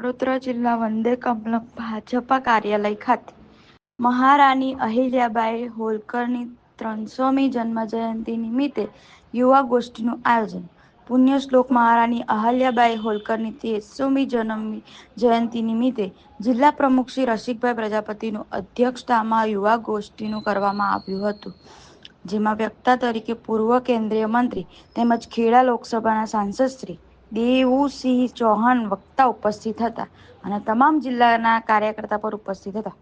વડોદરા જિલ્લા વંદે કમલમ ભાજપા કાર્યાલય ખાતે મહારાણી અહિલ્યાબાઈ હોલકરની 300મી જન્મજયંતિ નિમિત્તે યુવા ગોષ્ઠીનું આયોજન. પુણ્યશ્લોક મહારાણી અહિલ્યાબાઈ હોલકરની 300મી જન્મ જયંતિ નિમિત્તે જિલ્લા પ્રમુખ શ્રી રસિકભાઈ પ્રજાપતિની અધ્યક્ષતામાં યુવા ગોષ્ઠીનું કરવામાં આવ્યું હતું, જેમાં વક્તા તરીકે પૂર્વ કેન્દ્રીય મંત્રી તેમજ ખેડા લોકસભાના સાંસદ શ્રી દેવુસિંહ ચૌહાણ વક્તા ઉપસ્થિત હતા અને તમામ જિલ્લાના કાર્યકર્તા પર ઉપસ્થિત હતા.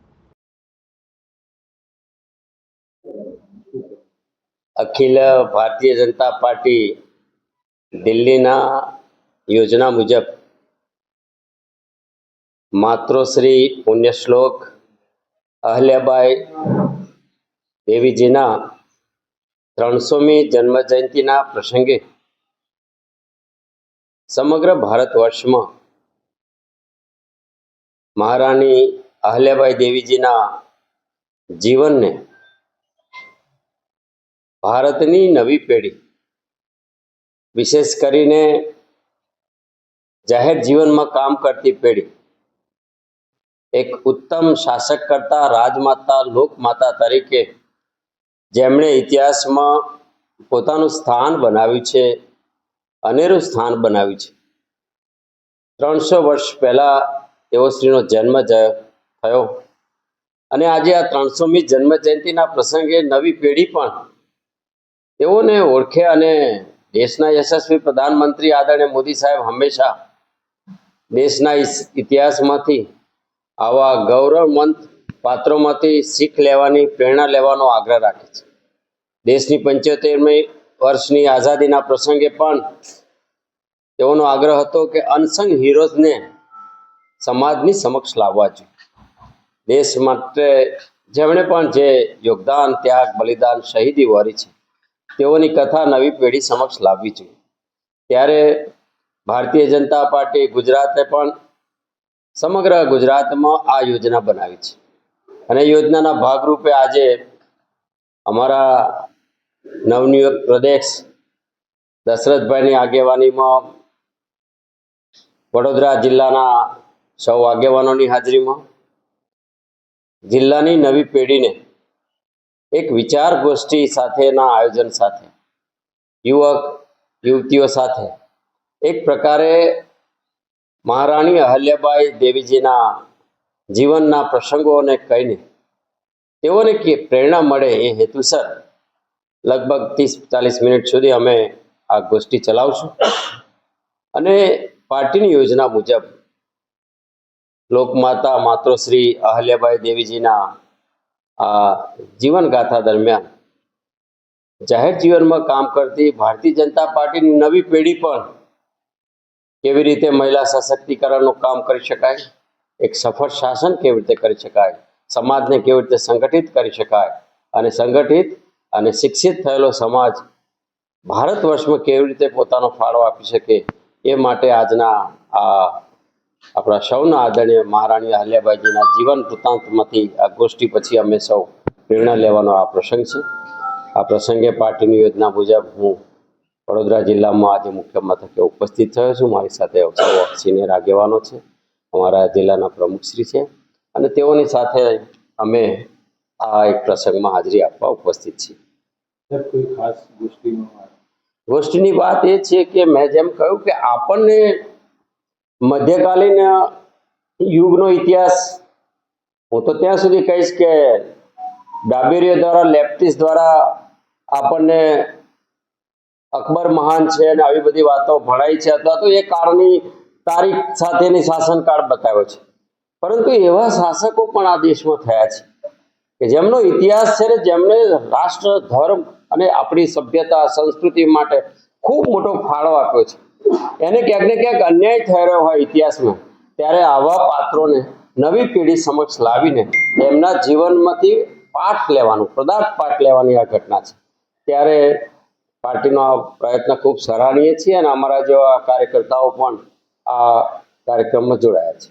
અખિલ ભારતીય જનતા પાર્ટી દિલ્હીના યોજના મુજબ માતૃશ્રી પુણ્યશ્લોક અહિલ્યાબાઈ દેવીજીના 300મી જન્મજયંતિના પ્રસંગે સમગ્ર ભારત વર્ષમાં મહારાણી અહિલ્યાબાઈ દેવીજીના જીવનને ભારતની નવી પેઢી, વિશેષ કરીને જાહેર જીવનમાં કામ કરતી પેઢી એક ઉત્તમ શાસક કરતા રાજમાતા, લોકમાતા તરીકે જેમણે ઇતિહાસમાં પોતાનું સ્થાન બનાવ્યું છે, અનેરું સ્થાન બનાવ્યું છે. 300 વર્ષ પહેલા તેઓશ્રીનો જન્મ થયો અને આજે આ 300મી જન્મજયંતિના પ્રસંગે નવી પેઢી પણ તેઓને ઓળખે અને દેશના યશસ્વી પ્રધાનમંત્રી આદરણીય મોદી સાહેબ હંમેશા દેશના ઇતિહાસમાંથી આવા ગૌરવવંત પાત્રોમાંથી શીખ લેવાની, પ્રેરણા લેવાનો આગ્રહ રાખે છે. દેશની 75મી વર્ષની આઝાદીના પ્રસંગે પણ તેઓનો આગ્રહ હતો કે અનસંગ હીરોઝને સમાજની સમક્ષ લાવવા જોઈએ. દેશ માટે જેમણે પણ જે યોગદાન, ત્યાગ, બલિદાન, શહીદી વહોરી છે તેઓની કથા નવી પેઢી સમક્ષ લાવવી જોઈએ. ત્યારે ભારતીય જનતા પાર્ટી ગુજરાતે પણ સમગ્ર ગુજરાતમાં આ યોજના બનાવી છે અને યોજનાના ભાગરૂપે આજે અમારા નવનિયુક્ત પ્રદેશ દશરથભાઈની આગેવાનીમાં વડોદરા જિલ્લાના સૌ આગેવાનોની હાજરીમાં જિલ્લાની નવી પેઢીને એક વિચાર ગોષ્ઠી સાથેના આયોજન સાથે યુવક યુવતીઓ સાથે એક પ્રકારે મહારાણી અહિલ્યાબાઈ દેવીજીના જીવનના પ્રસંગોને કહીને તેઓને પ્રેરણા મળે એ હેતુસર લગભગ 30-40 મિનિટ સુધી અમે આ ગોષ્ઠી ચલાવશું અને પાર્ટીની યોજના મુજબ લોકમાતા માતૃશ્રી અહિલ્યાબાઈ દેવીજીના આ જીવનગાથા દરમિયાન જાહેર જીવનમાં કામ કરતી ભારતીય જનતા પાર્ટીની નવી પેઢી પણ કેવી રીતે મહિલા સશક્તિકરણનું કામ કરી શકાય, એક સફળ શાસન કેવી રીતે કરી શકાય, સમાજને કેવી રીતે સંગઠિત કરી શકાય અને સંગઠિત અને શિક્ષિત થયેલો સમાજ ભારત વર્ષમાં કેવી રીતે પોતાનો ફાળો આપી શકે એ માટે આજના આપણા સૌના આદરણીય મહારાણી અહિલ્યાબાઈજીના જીવન વૃત્તાંતમાંથી આ ગોષ્ઠી પછી અમે સૌ પ્રેરણા લેવાનો આ પ્રસંગ છે. આ પ્રસંગે પાર્ટીની યોજના મુજબ હું વડોદરા જિલ્લામાં આજે મુખ્ય મથકે ઉપસ્થિત થયો છું. મારી સાથે સૌ સિનિયર આગેવાનો છે, અમારા જિલ્લાના પ્રમુખશ્રી છે અને તેઓની સાથે અમે આ એક પ્રસંગમાં હાજરી આપવા ઉપસ્થિત છીએ. કોઈ ખાસ ગોષ્ઠીની વાત એ છે કે મેં જેમ કહ્યું કે આપણને મધ્યકાલીન યુગનો ઇતિહાસ, હું તો ત્યાં સુધી કહીશ કે ડાબેરીઓ દ્વારા, લેફ્ટિસ્ટ દ્વારા આપણને અકબર મહાન છે અને આવી બધી વાતો ભણાઈ છે અથવા તો એ કાળની તારીખ સાથેની શાસનકાળ બતાવ્યો છે. પરંતુ એવા શાસકો પણ આ દેશમાં થયા છે કે જેમનો ઇતિહાસ છે ને જેમણે રાષ્ટ્ર, ધર્મ અને આપણી સભ્યતા, સંસ્કૃતિ માટે ખૂબ મોટો ફાળો આપ્યો છે. એને ક્યાંક ને ક્યાંક અન્યાય થઈ રહ્યો હોય ઇતિહાસમાં, ત્યારે આવા પાત્રોને નવી પેઢી સમક્ષ લાવીને એમના જીવનમાંથી પાઠ લેવાનું, પદાર્થ પાઠ લેવાની આ ઘટના છે. ત્યારે પાર્ટીનો આ પ્રયત્ન ખૂબ સરાહનીય છે અને અમારા જેવા કાર્યકર્તાઓ પણ આ કાર્યક્રમમાં જોડાયા છે.